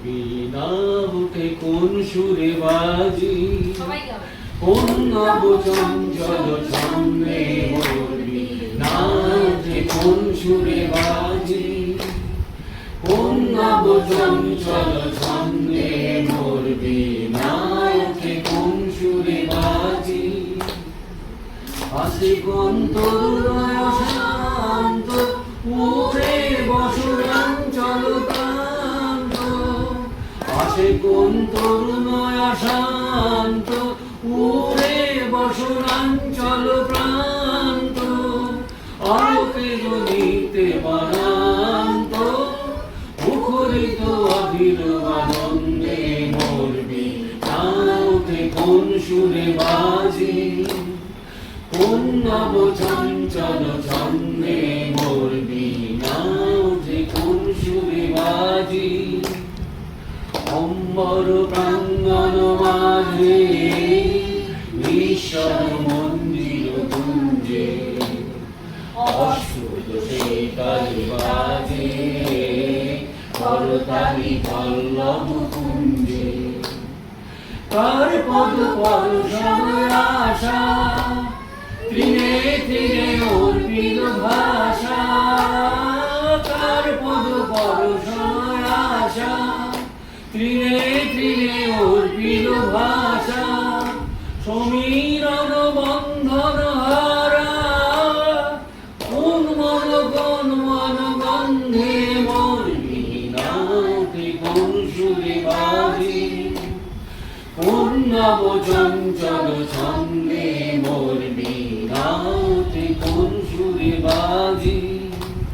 বীণা উঠে কোন সুরে বাজি, কোন নব চঞ্চল ছন্দে মোর বীণা উঠে কোন সুরে বাজি, কোন নব চঞ্চল ছন্দে মোর বীণা উঠে কোন সুরে বাজি। আসে কোন তরুণয় শান্ত উড়ে বসুরাঞ্চল প্রান্ত, আসে কোন তরুণয় শান্ত উড়ে বসুরাঞ্চল প্রান্ত, আলোকে জ্বলিতে বানান্ত মুখরিত অধীর আনন্দে মোর বীণা উঠে কোন সুরে বাজি, কোন নব চঞ্চল ছন্দে মোর বীণা উঠে কোন সুরে বাজি। অম্বর প্রাঙ্গণ মাঝে ঈশ্বর মন্দির কুঞ্জে, অশ্বত সেই কালী বাজে করতালি পল্লব কুঞ্জে। তার পদ পরশন আশা তৃণে তৃণে অর্পিত ভাষা, তার পদ পরশন আশা তৃণে তৃণে অর্পিত ভাষা। সমীরণ বন্ধন হারা কোন মন গন্ধে মোর বীণা উঠে কোন সুরে বাজি, কোন নব চঞ্চল ছন্দে মোর বীণা উঠে কোন সুরে বাজি।